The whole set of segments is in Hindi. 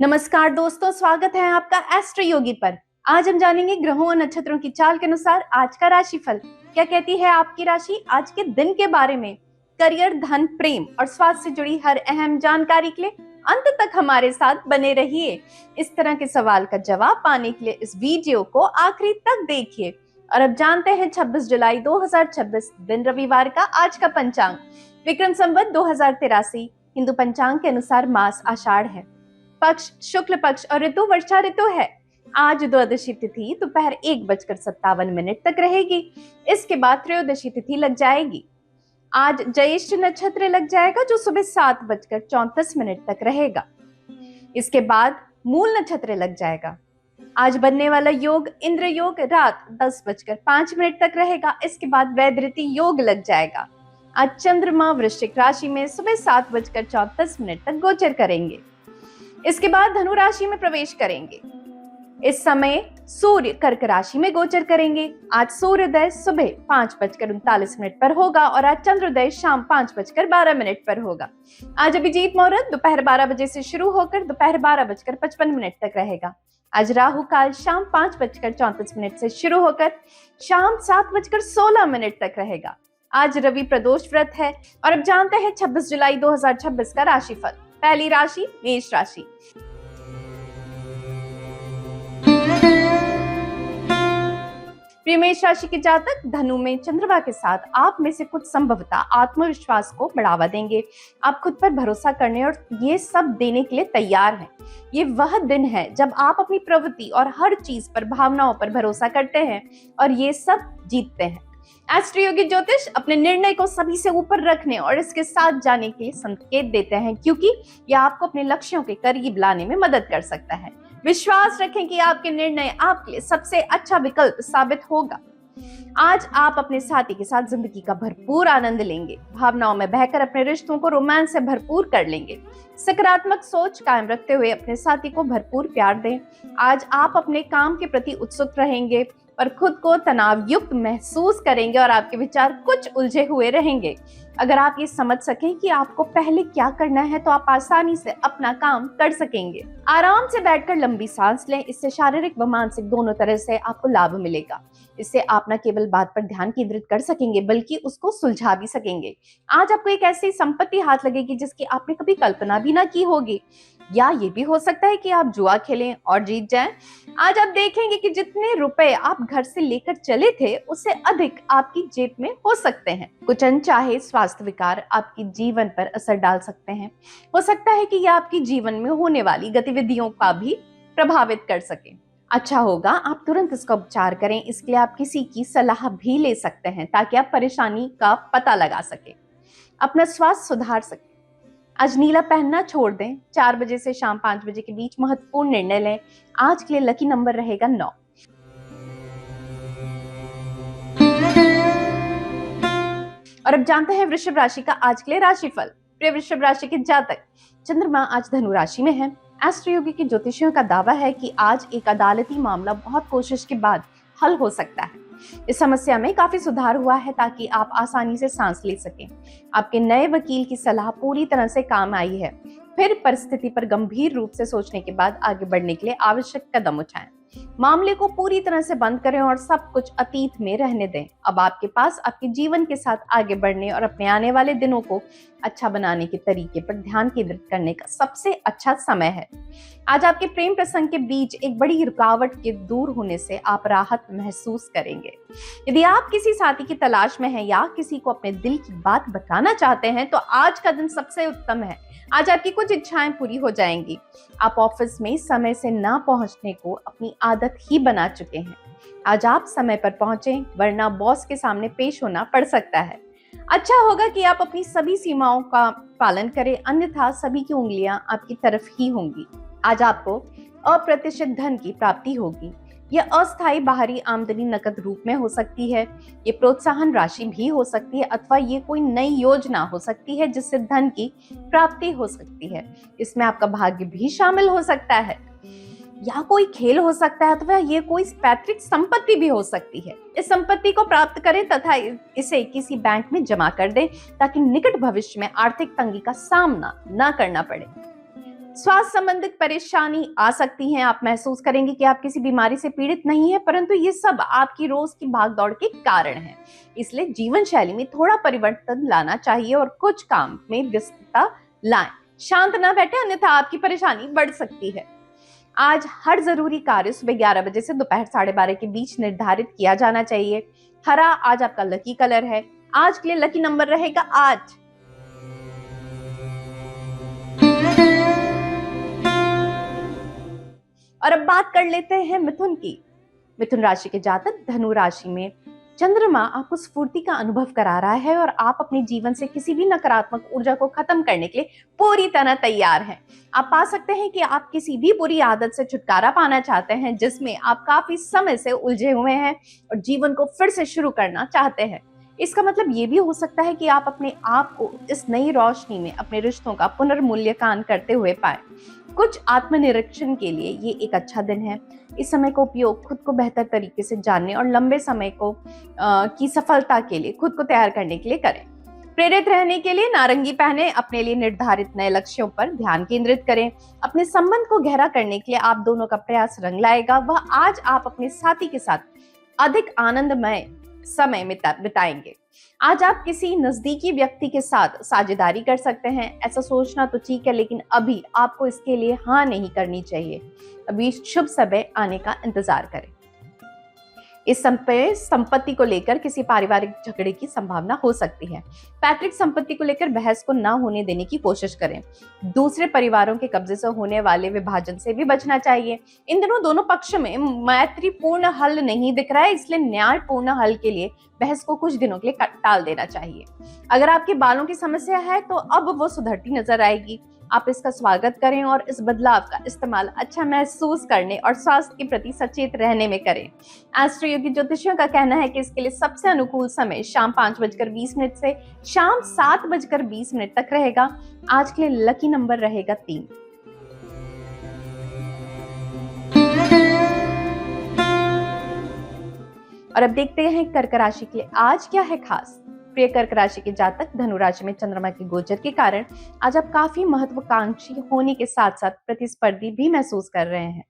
नमस्कार दोस्तों, स्वागत है आपका एस्ट्रो योगी पर। आज हम जानेंगे ग्रहों और नक्षत्रों की चाल के अनुसार आज का राशिफल। क्या कहती है आपकी राशि आज के दिन के बारे में। करियर, धन, प्रेम और स्वास्थ्य से जुड़ी हर अहम जानकारी के लिए अंत तक हमारे साथ बने रहिए। इस तरह के सवाल का जवाब पाने के लिए इस वीडियो को आखिरी तक देखिए। और अब जानते हैं 26 जुलाई 2026 दिन रविवार का आज का पंचांग। विक्रम संवत 2083 हिंदू पंचांग के अनुसार मास आषाढ़ है। पक्ष शुक्ल पक्ष और ऋतु वर्षा ऋतु है। आज द्वादशी तिथि दोपहर 1:57 तक रहेगी। इसके बाद त्रयोदशी तिथि लग जाएगी। आज ज्येष्ठ नक्षत्र लग जाएगा जो सुबह 7:34 तक रहेगा। इसके बाद मूल नक्षत्र लग जाएगा। आज बनने वाला योग इंद्र योग रात 10:05 तक रहेगा। इसके बाद वैधृति योग लग जाएगा। आज चंद्रमा वृश्चिक राशि में सुबह 7:34 तक गोचर करेंगे। इसके बाद धनु राशि में प्रवेश करेंगे। इस समय सूर्य कर्क राशि में गोचर करेंगे। आज सूर्योदय सुबह 5:39 पर होगा और आज चंद्रोदय शाम 5:12 पर होगा। आज अभिजीत मुहूर्त दोपहर 12 बजे से शुरू होकर दोपहर 12:55 तक रहेगा। आज राहु काल शाम 5:34 से शुरू होकर शाम 7:16 तक रहेगा। आज रवि प्रदोष व्रत है। और अब जानते हैं 26 जुलाई 2026 का राशिफल। पहली राशि मेष राशि। प्रिय मेष राशि के जातक धनु में चंद्रमा के साथ आप में से कुछ संभवतः आत्मविश्वास को बढ़ावा देंगे। आप खुद पर भरोसा करने और ये सब देने के लिए तैयार हैं। ये वह दिन है जब आप अपनी प्रवृत्ति और हर चीज पर भावनाओं पर भरोसा करते हैं और ये सब जीतते हैं। एस्ट्रो योगी ज्योतिष अपने निर्णय को सभी से ऊपर रखने और इसके साथ जाने के संकेत देते हैं, क्योंकि यह आपको अपने लक्ष्यों के करीब लाने में मदद कर सकता है। विश्वास रखें कि आपके निर्णय आपके लिए सबसे अच्छा विकल्प साबित होगा। आज आप अपने साथी के साथ जिंदगी का भरपूर आनंद लेंगे। भावनाओं में बहकर अपने रिश्तों को रोमांस से भरपूर कर लेंगे। सकारात्मक सोच कायम रखते हुए अपने साथी को भरपूर प्यार दें। आज आप अपने काम के प्रति उत्सुक रहेंगे पर खुद को तनाव युक्त महसूस करेंगे और आपके विचार कुछ उलझे हुए रहेंगे। अगर आप ये समझ सकें कि आपको पहले क्या करना है तो आप आसानी से अपना काम कर सकेंगे। आराम से बैठकर लंबी सांस लें। इससे शारीरिक व मानसिक दोनों तरह से आपको लाभ मिलेगा। इससे आप न केवल बात पर ध्यान केंद्रित कर सकेंगे बल्कि उसको सुलझा भी सकेंगे। आज आपको एक ऐसी संपत्ति हाथ लगेगी जिसकी आपने कभी कल्पना भी ना की होगी। या ये भी हो सकता है कि आप जुआ खेलें और जीत जाएं। आज आप देखेंगे कि जितने रुपए आप घर से लेकर चले थे उससे अधिक आपकी जेब में हो सकते हैं। कुछ अनचाहे स्वास्थ्य विकार आपके जीवन पर असर डाल सकते हैं। हो सकता है कि यह आपकी जीवन में होने वाली गतिविधियों का भी प्रभावित कर सके। अच्छा होगा आप तुरंत इसका उपचार करें। इसके लिए आप किसी की सलाह भी ले सकते हैं ताकि आप परेशानी का पता लगा सके, अपना स्वास्थ्य सुधार सके। आज नीला पहनना छोड़ दें। 4 बजे से शाम 5 बजे के बीच महत्वपूर्ण निर्णय लें। आज के लिए लकी नंबर रहेगा 9। और अब जानते हैं वृषभ राशि का आज के लिए राशिफल। प्रिय वृषभ राशि के जातक चंद्रमा आज धनु राशि में है। एस्ट्रो योगी के ज्योतिषियों का दावा है कि आज एक अदालती मामला बहुत कोशिश के बाद हल हो सकता है। इस समस्या में काफी सुधार हुआ है ताकि आप आसानी से सांस ले सकें। आपके नए वकील की सलाह पूरी तरह से काम आई है। फिर परिस्थिति पर गंभीर रूप से सोचने के बाद आगे बढ़ने के लिए आवश्यक कदम उठाएं। मामले को पूरी तरह से बंद करें और सब कुछ अतीत में रहने दें। अब आपके पास आपके जीवन के साथ आगे बढ़ने और अपने आने वाले दिनों को अच्छा बनाने के तरीके पर ध्यान केंद्रित करने का सबसे अच्छा समय है। आज आपके प्रेम प्रसंग के बीच एक बड़ी रुकावट के दूर होने से आप राहत महसूस करेंगे। यदि आप किसी साथी की तलाश में हैं या किसी को अपने दिल की बात बताना चाहते हैं तो आज का दिन सबसे उत्तम है। आज आपकी कुछ इच्छाएं पूरी हो जाएंगी। आप ऑफिस में समय से ना पहुंचने को अपनी आदत ही बना चुके हैं। आज आप समय पर पहुंचें वरना बॉस के सामने पेश होना पड़ सकता है। अच्छा होगा कि आप अपनी सभी सीमाओं का पालन करें, अन्यथा सभी की उंगलियां आपकी तरफ ही होंगी। आज आपको अप्रत्याशित धन की प्राप्ति होगी। यह अस्थायी बाहरी आमदनी नकद रूप में हो सकती है। ये प्रोत्साहन राशि भी हो सकती है अथवा ये कोई नई योजना हो सकती है जिससे धन की प्राप्ति हो सकती है। इसमें आपका भाग्य भी शामिल हो सकता है या कोई खेल हो सकता है अथवा ये कोई पैतृक संपत्ति भी हो सकती है। इस संपत्ति को प्राप्त करें तथा इसे किसी बैंक में जमा कर दें ताकि निकट भविष्य में आर्थिक तंगी का सामना न करना पड़े। स्वास्थ्य संबंधित परेशानी आ सकती है। आप महसूस करेंगे कि आप किसी बीमारी से पीड़ित नहीं है, परंतु ये सब आपकी रोज की भागदौड़ के कारण है। इसलिए जीवन शैली में थोड़ा परिवर्तन लाना चाहिए और कुछ काम में व्यस्तता लाएं। शांत ना बैठे, अन्यथा आपकी परेशानी बढ़ सकती है। आज हर जरूरी कार्य सुबह 11 बजे से दोपहर 12:30 के बीच निर्धारित किया जाना चाहिए। हरा आज आपका लकी कलर है। आज के लिए लकी नंबर रहेगा 8। और अब बात कर लेते हैं मिथुन की। मिथुन राशि के जातक, धनु राशि में चंद्रमा आपको स्फूर्ति का अनुभव करा रहा है और आप अपने जीवन से किसी भी नकारात्मक ऊर्जा को खत्म करने के लिए पूरी तरह तैयार हैं। आप पा सकते हैं कि आप किसी भी बुरी आदत से छुटकारा पाना चाहते हैं जिसमें आप काफी समय से उलझे हुए हैं और जीवन को फिर से शुरू करना चाहते हैं। इसका मतलब ये भी हो सकता है कि आप अपने आप को इस नई रोशनी में अपने रिश्तों का पुनर्मूल्यांकन करते हुए पाए। कुछ आत्मनिरीक्षण के लिए ये एक अच्छा दिन है। इस समय का उपयोग खुद को बेहतर तरीके से जानने और लंबे समय की सफलता के लिए खुद को तैयार करने के लिए करें। प्रेरित रहने के लिए नारंगी पहने, अपने लिए निर्धारित नए लक्ष्यों पर ध्यान केंद्रित करें। अपने संबंध को गहरा करने के लिए आप दोनों का प्रयास रंग लाएगा। वह आज आप अपने साथी के साथ अधिक आनंदमय समय बिताएंगे। आज आप किसी नजदीकी व्यक्ति के साथ साझेदारी कर सकते हैं। ऐसा सोचना तो ठीक है, लेकिन अभी आपको इसके लिए हाँ नहीं करनी चाहिए। अभी शुभ समय आने का इंतजार करें। इस समय संपत्ति को लेकर किसी पारिवारिक झगड़े की संभावना हो सकती है। पैतृक संपत्ति को लेकर बहस को ना होने देने की कोशिश करें। दूसरे परिवारों के कब्जे से होने वाले विभाजन से भी बचना चाहिए। इन दिनों दोनों पक्ष में मैत्रीपूर्ण हल नहीं दिख रहा है, इसलिए न्यायपूर्ण हल के लिए बहस को कुछ दिनों के लिए टाल देना चाहिए। अगर आपके बालों की समस्या है तो अब वो सुधरती नजर आएगी। आप इसका स्वागत करें और इस बदलाव का इस्तेमाल अच्छा महसूस करने और स्वास्थ्य के प्रति सचेत रहने में करें। एस्ट्रो योगी ज्योतिषियों का कहना है कि इसके लिए सबसे अनुकूल समय शाम 5:20 से शाम 7:20 तक रहेगा। आज के लिए लकी नंबर रहेगा 3। और अब देखते हैं कर्क राशि के लिए आज क्या है खास। प्रिय कर्क राशि के जातक, धनु राशि में चंद्रमा के गोचर के कारण आज आप काफी महत्वाकांक्षी होने के साथ साथ प्रतिस्पर्धी भी महसूस कर रहे हैं।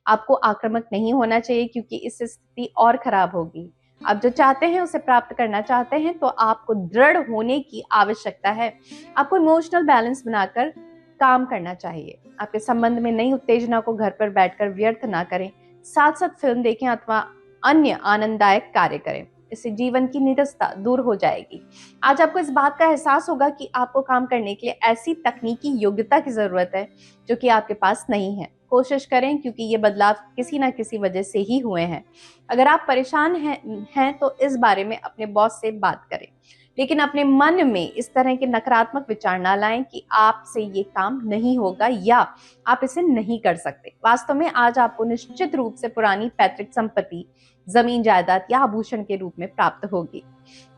आपको आक्रामक नहीं होना चाहिए क्योंकि इससे स्थिति और खराब होगी। आप जो चाहते हैं उसे प्राप्त करना चाहते हैं तो आपको दृढ़ होने की आवश्यकता है। आपको इमोशनल बैलेंस बनाकर काम करना चाहिए। आपके संबंध में नई उत्तेजना को घर पर बैठकर व्यर्थ ना करें। साथ साथ फिल्म देखें अथवा अन्य आनंददायक कार्य करें। इससे जीवन की निरसता दूर हो जाएगी। आज आपको इस बात का एहसास होगा कि आपको काम करने के लिए ऐसी तकनीकी योग्यता की जरूरत है जो कि आपके पास नहीं है। कोशिश करें क्योंकि ये बदलाव किसी ना किसी वजह से ही हुए हैं। अगर आप परेशान हैं तो इस बारे में अपने बॉस से बात करें, लेकिन अपने मन में इस तरह के नकारात्मक विचार ना लाएं कि आपसे ये काम नहीं होगा या आप इसे नहीं कर सकते। वास्तव में आज आपको निश्चित रूप से पुरानी पैतृक संपत्ति, जमीन जायदाद या आभूषण के रूप में प्राप्त होगी।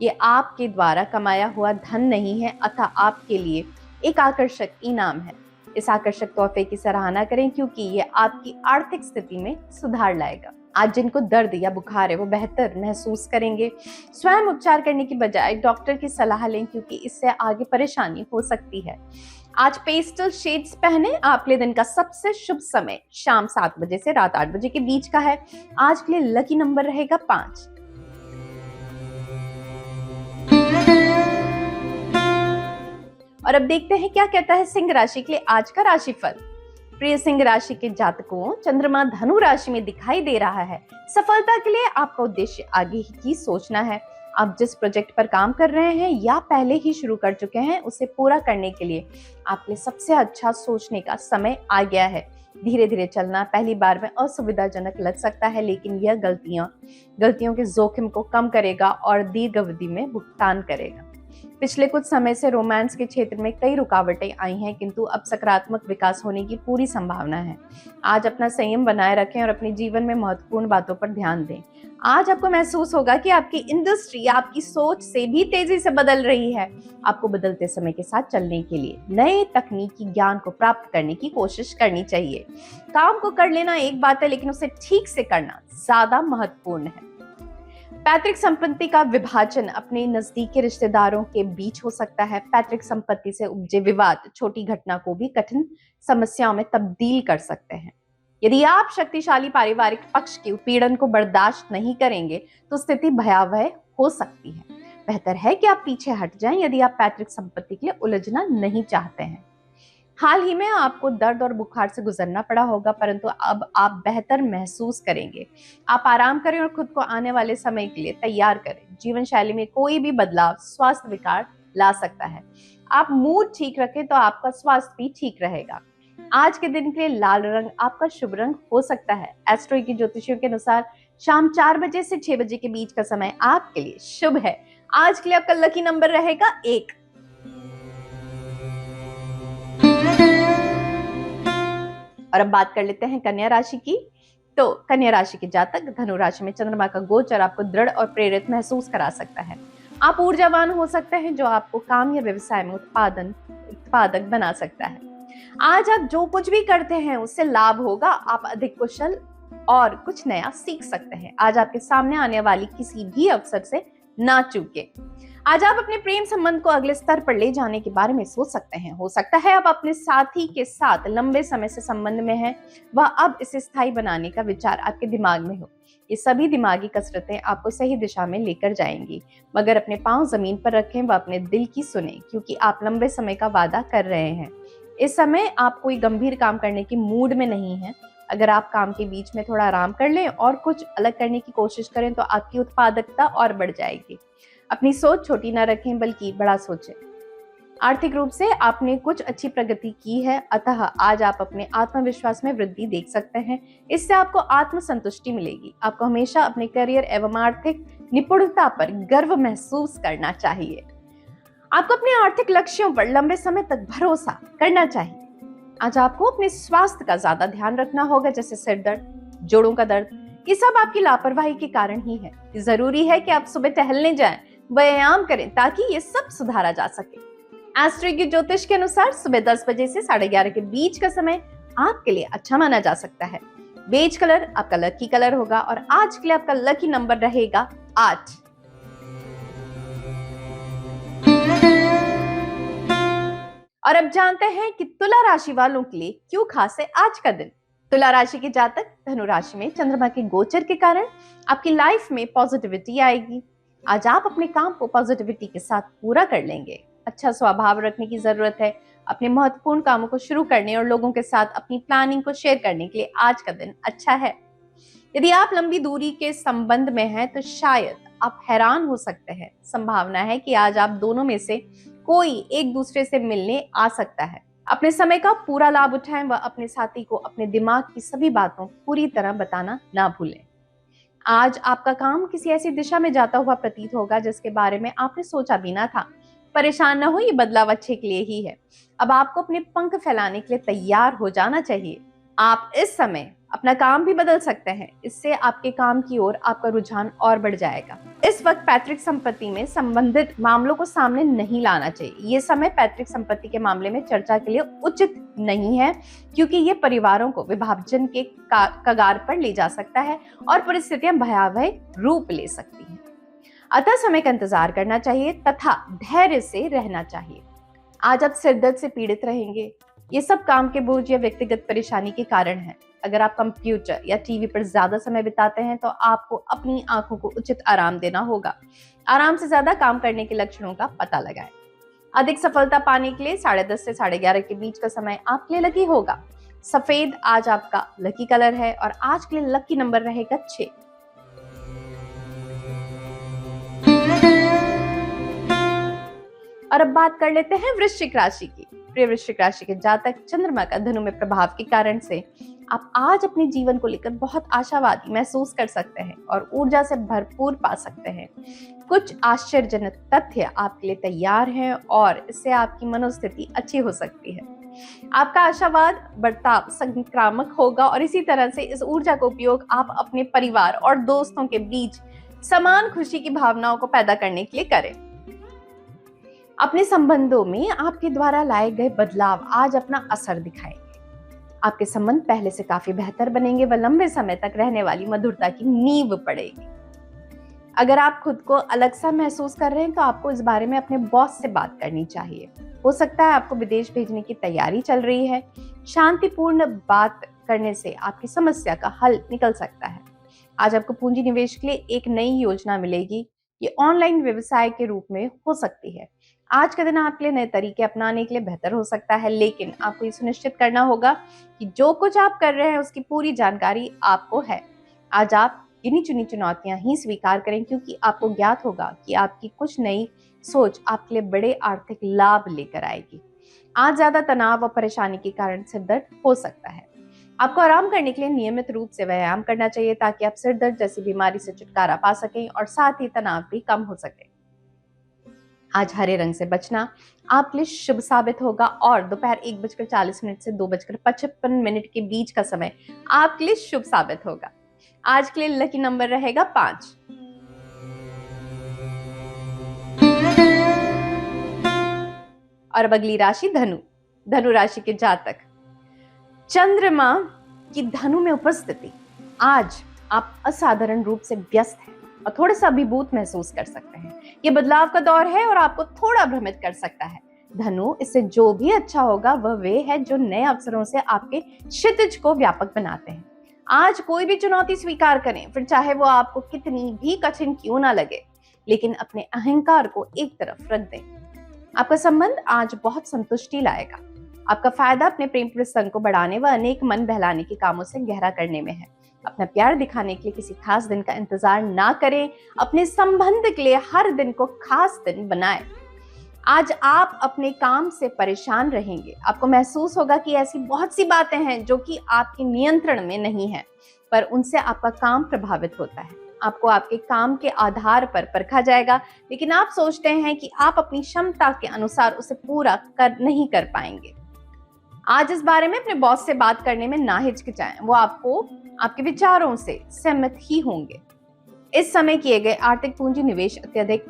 ये आपके द्वारा कमाया हुआ धन नहीं है, अतः आपके लिए एक आकर्षक इनाम है। इस आकर्षक तोहफे की सराहना करें क्योंकि ये आपकी आर्थिक स्थिति में सुधार लाएगा। आज जिनको दर्द या बुखार है वो बेहतर महसूस करेंगे। स्वयं उपचार करने की बजाय डॉक्टर की सलाह लें क्योंकि इससे आगे परेशानी हो सकती है। आज पेस्टल शेड्स पहने। आपके दिन का सबसे शुभ समय शाम 7 बजे से रात 8 बजे के बीच का है। आज के लिए लकी नंबर रहेगा 5। और अब देखते हैं क्या कहता है सिंह राशि के लिए आज का राशिफल। प्रिय सिंह राशि के जातकों, चंद्रमा धनु राशि में दिखाई दे रहा है। सफलता के लिए आपका उद्देश्य आगे ही सोचना है। आप जिस प्रोजेक्ट पर काम कर रहे हैं या पहले ही शुरू कर चुके हैं उसे पूरा करने के लिए आपके लिए सबसे अच्छा सोचने का समय आ गया है। धीरे धीरे चलना पहली बार में असुविधाजनक लग सकता है, लेकिन यह गलतियों के जोखिम को कम करेगा और दीर्घ अवधि में भुगतान करेगा। पिछले कुछ समय से रोमांस के क्षेत्र में कई रुकावटें आई हैं, किंतु अब सकारात्मक विकास होने की पूरी संभावना है। आज अपना संयम बनाए रखें और अपने जीवन में महत्वपूर्ण बातों पर ध्यान दें। आज आपको महसूस होगा कि आपकी इंडस्ट्री आपकी सोच से भी तेजी से बदल रही है। आपको बदलते समय के साथ चलने के लिए नए तकनीकी ज्ञान को प्राप्त करने की कोशिश करनी चाहिए। काम को कर लेना एक बात है, लेकिन उसे ठीक से करना ज्यादा महत्वपूर्ण है। पैतृक संपत्ति का विभाजन अपने नजदीकी रिश्तेदारों के बीच हो सकता है। पैतृक संपत्ति से उपजे विवाद छोटी घटना को भी कठिन समस्याओं में तब्दील कर सकते हैं। यदि आप शक्तिशाली पारिवारिक पक्ष के उत्पीड़न को बर्दाश्त नहीं करेंगे तो स्थिति भयावह हो सकती है। बेहतर है कि आप पीछे हट जाएं यदि आप पैतृक संपत्ति के लिए उलझना नहीं चाहते हैं। हाल ही में आपको दर्द और बुखार से गुजरना पड़ा होगा, परंतु अब आप बेहतर महसूस करेंगे। आप आराम करें और खुद को आने वाले समय के लिए तैयार करें। जीवन शैली में कोई भी बदलाव स्वास्थ्य विकार ला सकता है। आप मूड ठीक रखें तो आपका स्वास्थ्य भी ठीक रहेगा। आज के दिन के लिए लाल रंग आपका शुभ रंग हो सकता है। एस्ट्रो की ज्योतिषियों के अनुसार शाम 4 बजे से 6 बजे के बीच का समय आपके लिए शुभ है। आज के लिए आपका लकी नंबर रहेगा 1। और अब बात कर लेते हैं कन्या राशि की। तो कन्या राशि के जातक धनु राशि में चंद्रमा का गोचर आपको दृढ़ और प्रेरित महसूस करा सकता है। आप ऊर्जावान हो सकते हैं जो आपको काम या व्यवसाय में उत्पादक बना सकता है। आज आप जो कुछ भी करते हैं उससे लाभ होगा। आप अधिक कुशल और कुछ नया सीख सकते हैं। आज आपके सामने आने वाली किसी भी अवसर से ना चूके। आज आप अपने प्रेम संबंध को अगले स्तर पर ले जाने के बारे में सोच सकते हैं। हो सकता है आप अपने साथी के साथ लंबे समय से संबंध में हैं, वह अब इसे स्थायी बनाने का विचार आपके दिमाग में हो। ये सभी दिमागी कसरतें आपको सही दिशा में लेकर जाएंगी, मगर अपने पांव जमीन पर रखें व अपने दिल की सुने, क्योंकि आप लंबे समय का वादा कर रहे हैं। इस समय आप कोई गंभीर काम करने की मूड में नहीं हैं। अगर आप काम के बीच में थोड़ा आराम कर लें और कुछ अलग करने की कोशिश करें तो आपकी उत्पादकता और बढ़ जाएगी। अपनी सोच छोटी ना रखें बल्कि बड़ा सोचें। आर्थिक रूप से आपने कुछ अच्छी प्रगति की है, अतः आज आप अपने आत्मविश्वास में वृद्धि देख सकते हैं। इससे आपको आत्मसंतुष्टि मिलेगी। आपको हमेशा अपने करियर एवं आर्थिक निपुणता पर गर्व महसूस करना चाहिए। आपको अपने आर्थिक लक्ष्यों पर लंबे समय तक भरोसा करना चाहिए। आज आपको अपने स्वास्थ्य का ज्यादा ध्यान रखना होगा, जैसे सिर दर्द, जोड़ों का दर्द। ये सब आपकी लापरवाही के कारण ही है। जरूरी है कि आप सुबह टहलने जाएं, व्यायाम करें, ताकि ये सब सुधारा जा सके। एस्ट्रो की ज्योतिष के अनुसार सुबह 10 बजे से 11:30 के बीच का समय आपके लिए अच्छा माना जा सकता है। बेज कलर आपका लकी कलर होगा और आज के लिए आपका लकी नंबर रहेगा 8। और अब जानते हैं कि तुला राशि वालों के लिए क्यों खास है आज का दिन। तुला राशि के जातक धनु राशि में चंद्रमा के गोचर के कारण आपकी लाइफ में पॉजिटिविटी आएगी। आज आप अपने काम को पॉजिटिविटी के साथ पूरा कर लेंगे। अच्छा स्वभाव रखने की जरूरत है। अपने महत्वपूर्ण कामों को शुरू करने और लोगों के साथ अपनी प्लानिंग को शेयर करने के लिए आज का दिन अच्छा है। यदि आप लंबी दूरी के संबंध में हैं तो शायद आप हैरान हो सकते हैं। संभावना है कि आज आप दोनों में से कोई एक दूसरे से मिलने आ सकता है। अपने समय का पूरा लाभ उठाएं व अपने साथी को अपने दिमाग की सभी बातों पूरी तरह बताना ना भूलें। आज आपका काम किसी ऐसी दिशा में जाता हुआ प्रतीत होगा जिसके बारे में आपने सोचा भी ना था। परेशान न हो, ये बदलाव अच्छे के लिए ही है। अब आपको अपने पंख फैलाने के लिए तैयार हो जाना चाहिए। आप इस समय अपना काम भी बदल सकते हैं। इससे आपके काम की ओर आपका रुझान और बढ़ जाएगा। इस वक्त पैतृक संपत्ति में संबंधित मामलों को सामने नहीं लाना चाहिए। ये समय पैतृक संपत्ति के मामले में चर्चा के लिए उचित नहीं है, क्योंकि ये परिवारों को विभाजन के कगार पर ले जा सकता है और परिस्थितियां भयावह रूप ले सकती हैं। अतः समय का इंतजार करना चाहिए तथा धैर्य से रहना चाहिए। आज आप सिर दर्द से पीड़ित रहेंगे। ये सब काम के बोझ या व्यक्तिगत परेशानी के कारण है। अगर आप कंप्यूटर या टीवी पर ज्यादा समय बिताते हैं तो आपको अपनी आंखों को उचित आराम देना होगा। आराम से ज्यादा काम करने के लक्षणों का पता लगाएं। अधिक सफलता पाने के लिए 10:30 से 11:30 के बीच का समय आपके लिए लकी होगा। सफेद आज आपका लकी कलर है और आज के लिए लकी नंबर रहेगा 6। और अब बात कर लेते हैं वृश्चिक राशि की। प्रिय वृश्चिक राशि के जातक चंद्रमा का धनु में प्रभाव के कारण से आप आज अपने जीवन को लेकर बहुत आशावादी महसूस कर सकते हैं और ऊर्जा से भरपूर पा सकते हैं। कुछ आश्चर्यजनक तथ्य आपके लिए तैयार हैं और इससे आपकी मनोस्थिति अच्छी हो सकती है। आपका आशावाद बर्ताव संक्रामक होगा और इसी तरह से इस ऊर्जा का उपयोग आप अपने परिवार और दोस्तों के बीच समान खुशी की भावनाओं को पैदा करने के लिए करें। अपने संबंधों में आपके द्वारा लाए गए बदलाव आज अपना असर दिखाएंगे। आपके संबंध पहले से काफी बेहतर बनेंगे व लंबे समय तक रहने वाली मधुरता की नींव पड़ेगी। अगर आप खुद को अलग सा महसूस कर रहे हैं तो आपको इस बारे में अपने बॉस से बात करनी चाहिए। हो सकता है आपको विदेश भेजने की तैयारी चल रही है। शांतिपूर्ण बात करने से आपकी समस्या का हल निकल सकता है। आज आपको पूंजी निवेश के लिए एक नई योजना मिलेगी। ये ऑनलाइन व्यवसाय के रूप में हो सकती है। आज का दिन आपके लिए नए तरीके अपनाने के लिए बेहतर हो सकता है, लेकिन आपको ये सुनिश्चित करना होगा कि जो कुछ आप कर रहे हैं उसकी पूरी जानकारी आपको है। आज आप गिनी चुनी चुनौतियां ही स्वीकार करें, क्योंकि आपको ज्ञात होगा कि आपकी कुछ नई सोच आपके लिए बड़े आर्थिक लाभ लेकर आएगी। आज ज्यादा तनाव और परेशानी के कारण सिर दर्द हो सकता है। आपको आराम करने के लिए नियमित रूप से व्यायाम करना चाहिए, ताकि आप सिर दर्द जैसी बीमारी से छुटकारा पा सकें और साथ ही तनाव भी कम हो सके। आज हरे रंग से बचना आपके लिए शुभ साबित होगा और दोपहर 1:40 से 2:55 के बीच का समय आपके लिए शुभ साबित होगा। आज के लिए लकी नंबर रहेगा 5। और अब अगली राशि धनु। धनु राशि के जातक, चंद्रमा की धनु में उपस्थिति आज आप असाधारण रूप से व्यस्त हैं और थोड़ा सा अभिभूत महसूस कर सकते हैं। ये बदलाव का दौर है और आपको थोड़ा भ्रमित कर सकता है। धनु, इससे जो भी अच्छा होगा वह वे है जो नए अवसरों से आपके क्षितिज को व्यापक बनाते हैं। आज कोई भी चुनौती स्वीकार करें, फिर चाहे वो आपको कितनी भी कठिन क्यों ना लगे, लेकिन अपने अहंकार को एक तरफ रख दें। आपका संबंध आज बहुत संतुष्टि लाएगा। आपका फायदा अपने प्रेम प्रसंग को बढ़ाने व अनेक मन बहलाने के कामों से गहरा करने में है। अपना प्यार दिखाने के लिए किसी खास दिन का इंतजार ना करें। अपने संबंध के लिए हर दिन को खास दिन बनाएं। आज आप अपने काम से परेशान रहेंगे। आपको महसूस होगा कि ऐसी बहुत सी बातें हैं जो कि आपके नियंत्रण में नहीं है, पर उनसे आपका काम प्रभावित होता है। आपको आपके काम के आधार पर परखा जाएगा, लेकिन आप सोचते हैं कि आप अपनी क्षमता के अनुसार उसे पूरा नहीं कर पाएंगे। आज इस बारे में अपने बॉस से बात करने में ना हिचकिचाएं। वो आपको आपके विचारों से सहमत ही होंगे। इस समय किए गए आर्थिक पूंजी निवेश अत्यधिक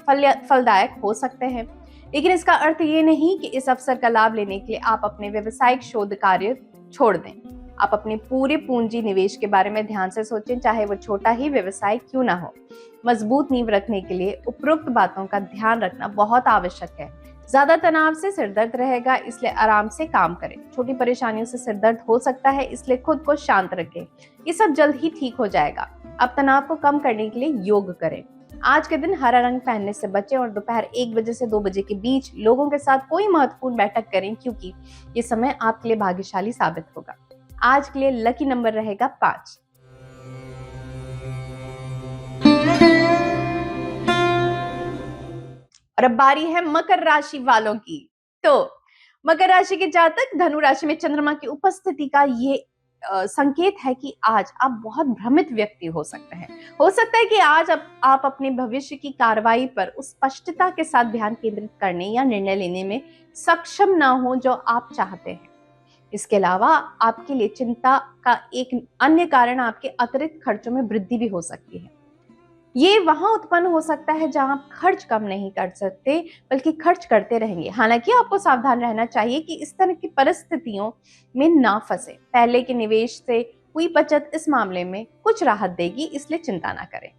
फलदायक हो सकते हैं, लेकिन इसका अर्थ ये नहीं कि इस अवसर का लाभ लेने के लिए आप अपने व्यवसायिक शोध कार्य छोड़ दें। आप अपने पूरे पूंजी निवेश के बारे में ध्यान से सोचें, चाहे वो छोटा ही व्यवसाय क्यों ना हो। मजबूत नींव रखने के लिए उपरोक्त बातों का ध्यान रखना बहुत आवश्यक है। ज्यादा तनाव से सिर दर्द रहेगा, इसलिए आराम से काम करें। छोटी परेशानियों से सिर दर्द हो सकता है, इसलिए खुद को शांत रखें। ये सब जल्द ही ठीक हो जाएगा। अब तनाव को कम करने के लिए योग करें। आज के दिन हरा रंग पहनने से बचें और दोपहर 1 बजे से 2 बजे के बीच लोगों के साथ कोई महत्वपूर्ण बैठक करें, क्योंकि ये समय आपके लिए भाग्यशाली साबित होगा। आज के लिए लकी नंबर रहेगा 5। और अब बारी है मकर राशि वालों की। तो मकर राशि के जातक, धनु राशि में चंद्रमा की उपस्थिति का ये संकेत है कि आज आप बहुत भ्रमित व्यक्ति हो सकते हैं। हो सकता है कि आज आप अपने भविष्य की कार्रवाई पर उस स्पष्टता के साथ ध्यान केंद्रित करने या निर्णय लेने में सक्षम ना हो जो आप चाहते हैं। इसके अलावा आपके लिए चिंता का एक अन्य कारण आपके अतिरिक्त खर्चों में वृद्धि भी हो सकती है। ये वहां उत्पन्न हो सकता है जहां आप खर्च कम नहीं कर सकते, बल्कि खर्च करते रहेंगे। हालांकि आपको सावधान रहना चाहिए कि इस तरह की परिस्थितियों में ना फंसे। पहले के निवेश से हुई बचत इस मामले में कुछ राहत देगी, इसलिए चिंता ना करें।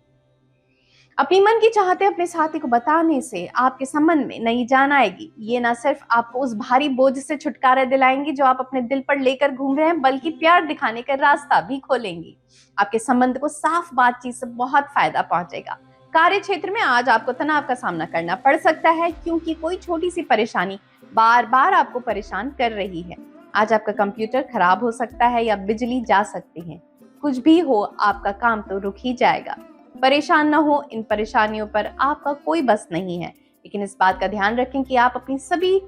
अपनी मन की चाहते अपने साथी को बताने से आपके संबंध में नई जान आएगी। ये ना सिर्फ आपको उस भारी बोझ से छुटकारा दिलाएंगी जो आप अपने दिल पर लेकर घूम रहे हैं, बल्कि प्यार दिखाने का रास्ता भी खोलेंगी। आपके संबंध को साफ बातचीत से बहुत फायदा पहुंचेगा। कार्य क्षेत्र में आज आपको तनाव का सामना करना पड़ सकता है, क्योंकि कोई छोटी सी परेशानी बार बार आपको परेशान कर रही है। आज आपका कंप्यूटर खराब हो सकता है या बिजली जा सकती है। कुछ भी हो, आपका काम तो रुक ही जाएगा। परेशान न हो, इन परेशानियों पर आपका कोई बस नहीं है, लेकिन इस बात का ध्यान रखें कि आप अपनी सभी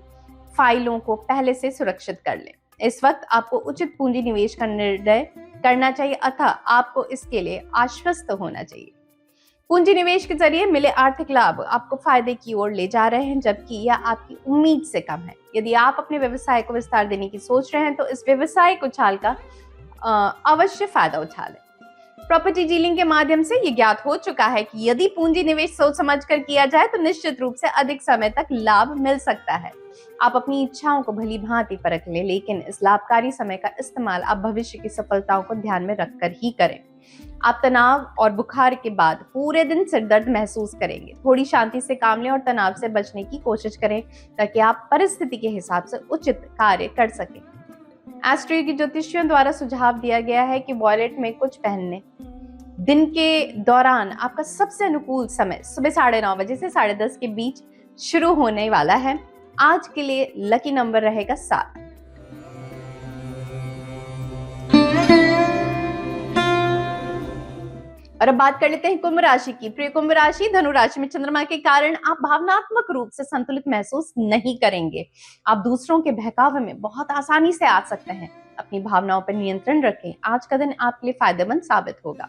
फाइलों को पहले से सुरक्षित कर लें। इस वक्त आपको उचित पूंजी निवेश का निर्णय करना चाहिए, अतः आपको इसके लिए आश्वस्त होना चाहिए। पूंजी निवेश के जरिए मिले आर्थिक लाभ आपको फायदे की ओर ले जा रहे हैं, जबकि यह आपकी उम्मीद से कम है। यदि आप अपने व्यवसाय को विस्तार देने की सोच रहे हैं तो इस व्यवसायिक उछाल का अवश्य फायदा उठा लें। प्रॉपर्टी डीलिंग के माध्यम से ये ज्ञात हो चुका है कि यदि पूंजी निवेश सोच समझकर किया जाए तो निश्चित रूप से अधिक समय तक लाभ मिल सकता है। आप अपनी इच्छाओं को भली भांति परख लें, लेकिन इस लाभकारी समय का इस्तेमाल आप भविष्य की सफलताओं को ध्यान में रखकर ही करें। आप तनाव और बुखार के बाद पूरे दिन सिर दर्द महसूस करेंगे। थोड़ी शांति से काम लें और तनाव से बचने की कोशिश करें ताकि आप परिस्थिति के हिसाब से उचित कार्य कर सकें। एस्ट्रो योगी ज्योतिषियों द्वारा सुझाव दिया गया है कि वॉलेट में कुछ पहनने। दिन के दौरान आपका सबसे अनुकूल समय सुबह 9:30 बजे से 10:30 के बीच शुरू होने वाला है। आज के लिए लकी नंबर रहेगा 7। और अब बात कर लेते हैं कुंभ राशि की। प्रिय कुंभ राशि, धनु राशि में चंद्रमा के कारण आप भावनात्मक रूप से संतुलित महसूस नहीं करेंगे। आप दूसरों के बहकावे में बहुत आसानी से आ सकते हैं। अपनी भावनाओं पर नियंत्रण रखें। आज का दिन आपके लिए फायदेमंद साबित होगा।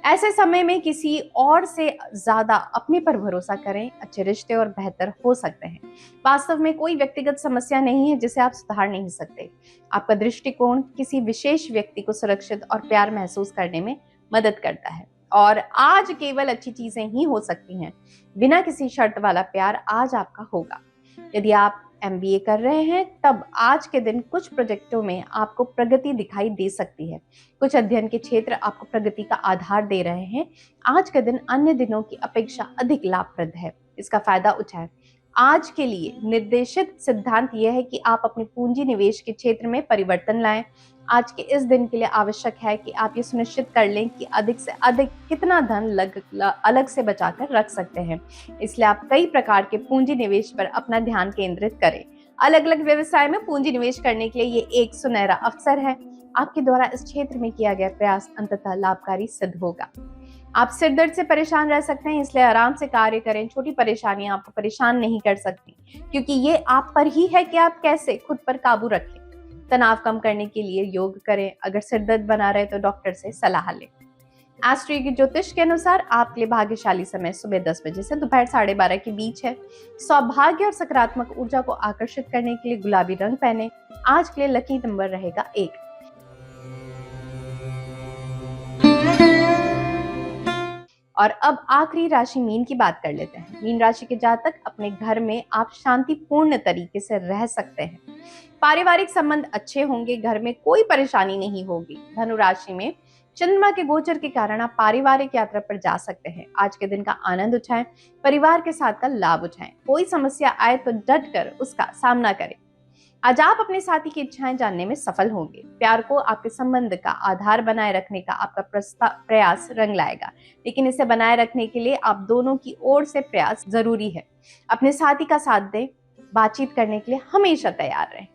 ऐसे समय में किसी और से ज्यादा अपने पर भरोसा करें। अच्छे रिश्ते और बेहतर हो सकते हैं। वास्तव में कोई व्यक्तिगत समस्या नहीं है जिसे आप सुधार नहीं सकते। आपका दृष्टिकोण किसी विशेष व्यक्ति को सुरक्षित और प्यार महसूस करने में मदद करता है और आज केवल अच्छी चीजें ही हो सकती हैं। बिना किसी शर्त वाला प्यार आज आपका होगा। यदि आप MBA कर रहे हैं तब आज के दिन कुछ प्रोजेक्टों में आपको प्रगति दिखाई दे सकती है। कुछ अध्ययन के क्षेत्र आपको प्रगति का आधार दे रहे हैं। आज का दिन अन्य दिनों की अपेक्षा अधिक लाभप्रद है। इसका फायदा उठाएं। आज के लिए निर्देशित सिद्धांत यह है कि आप अपने पूंजी निवेश के क्षेत्र में परिवर्तन लाएं। आज के इस दिन के लिए आवश्यक है कि आप ये सुनिश्चित कर लें कि अधिक से अधिक कितना धन अलग से बचाकर रख सकते हैं। इसलिए आप कई प्रकार के पूंजी निवेश पर अपना ध्यान केंद्रित करें। अलग अलग व्यवसाय में पूंजी निवेश करने के लिए ये एक सुनहरा अवसर है। आपके द्वारा इस क्षेत्र में किया गया प्रयास अंततः लाभकारी सिद्ध होगा। आप सिर दर्द से परेशान रह सकते हैं, इसलिए आराम से कार्य करें। छोटी परेशानियां आपको परेशान नहीं कर सकती क्योंकि ये आप पर ही है कि आप कैसे खुद पर काबू रखें। तनाव कम करने के लिए योग करें। अगर सिर दर्द बना रहे तो डॉक्टर से सलाह लें। एस्ट्रो योगी ज्योतिष के अनुसार आपके लिए भाग्यशाली समय सुबह 10 बजे से दोपहर 12:30 के बीच है। सौभाग्य और सकारात्मक ऊर्जा को आकर्षित करने के लिए गुलाबी रंग पहने। आज के लिए लकी नंबर रहेगा 1। और अब आखिरी राशि मीन की बात कर लेते हैं। मीन राशि के जातक अपने घर में आप शांतिपूर्ण तरीके से रह सकते हैं। पारिवारिक संबंध अच्छे होंगे। घर में कोई परेशानी नहीं होगी। धनु राशि में चंद्रमा के गोचर के कारण आप पारिवारिक यात्रा पर जा सकते हैं। आज के दिन का आनंद उठाएं। परिवार के साथ का लाभ उठाएं। कोई समस्या आए तो डट कर उसका सामना करें। आज आप अपने साथी की इच्छाएं जानने में सफल होंगे। प्यार को आपके संबंध का आधार बनाए रखने का आपका प्रयास रंग लाएगा, लेकिन इसे बनाए रखने के लिए आप दोनों की ओर से प्रयास जरूरी है। अपने साथी का साथ दें। बातचीत करने के लिए हमेशा तैयार रहें।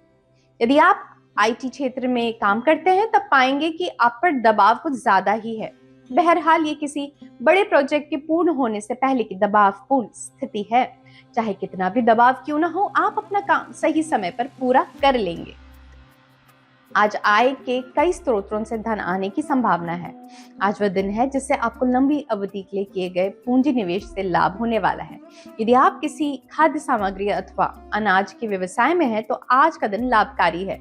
यदि आप IT क्षेत्र में काम करते हैं तब पाएंगे कि आप पर दबाव कुछ ज्यादा ही है। बहरहाल ये किसी बड़े प्रोजेक्ट के पूर्ण होने से पहले की दबावपूर्ण स्थिति है। चाहे कितना भी दबाव क्यों ना हो, आप अपना काम सही समय पर पूरा कर लेंगे। आज आय के कई स्रोतों से धन आने की संभावना है। आज वह दिन है जिससे आपको लंबी अवधि के लिए किए गए पूंजी निवेश से लाभ होने वाला है। यदि आप किसी खाद्य सामग्री अथवा अनाज के व्यवसाय में हैं तो आज का दिन लाभकारी है।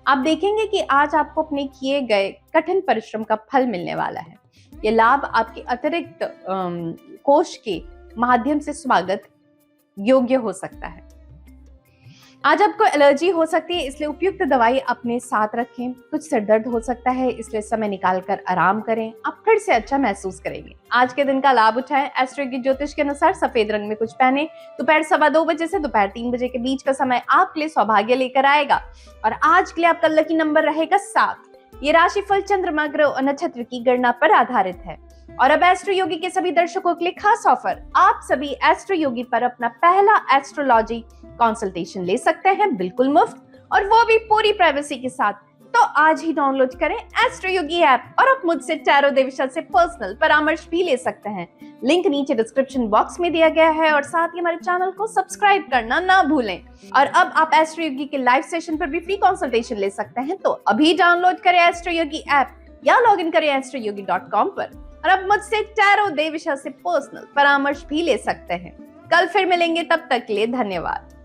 आप देखेंगे कि आज आपको अपने किए गए कठिन परिश्रम का फल मिलने वाला है। ये लाभ आपके अतिरिक्त कोष के माध्यम से स्वागत योग्य हो सकता है। आज आपको एलर्जी हो सकती है, इसलिए उपयुक्त दवाई अपने साथ रखें। कुछ सिर दर्द हो सकता है, इसलिए समय निकालकर आराम करें। आप फिर से अच्छा महसूस करेंगे। आज के दिन का लाभ उठाएं। एस्ट्रो योगी ज्योतिष के अनुसार सफेद रंग में कुछ पहने। दोपहर 2:15 बजे से दोपहर 3 बजे के बीच का समय आपके लिए सौभाग्य लेकर आएगा। और आज के लिए आपका लकी नंबर रहेगा 7। ये राशिफल चंद्रमा, ग्रह और नक्षत्र की गणना पर आधारित है। और अब एस्ट्रो योगी के सभी दर्शकों के लिए खास ऑफर। आप सभी एस्ट्रो योगी पर अपना पहला एस्ट्रोलॉजी कंसल्टेशन ले सकते हैं, बिल्कुल मुफ्त, और वो भी पूरी प्राइवेसी के साथ। तो आज ही डाउनलोड करें एस्ट्रो योगी ऐप और आप मुझसे टैरो देवशा से पर्सनल परामर्श भी ले सकते हैं। लिंक नीचे डिस्क्रिप्शन बॉक्स में दिया गया है और साथ ही हमारे चैनल को सब्सक्राइब करना ना भूलें। और अब आप एस्ट्रो योगी के लाइव सेशन पर भी फ्री कंसल्टेशन ले सकते हैं। तो अभी डाउनलोड करें एस्ट्रो योगी ऐप या लॉग इन करें astroyogi.com पर और अब मुझसे टैरो देवशा से पर्सनल परामर्श भी ले सकते हैं। कल फिर मिलेंगे, तब तक के लिए धन्यवाद।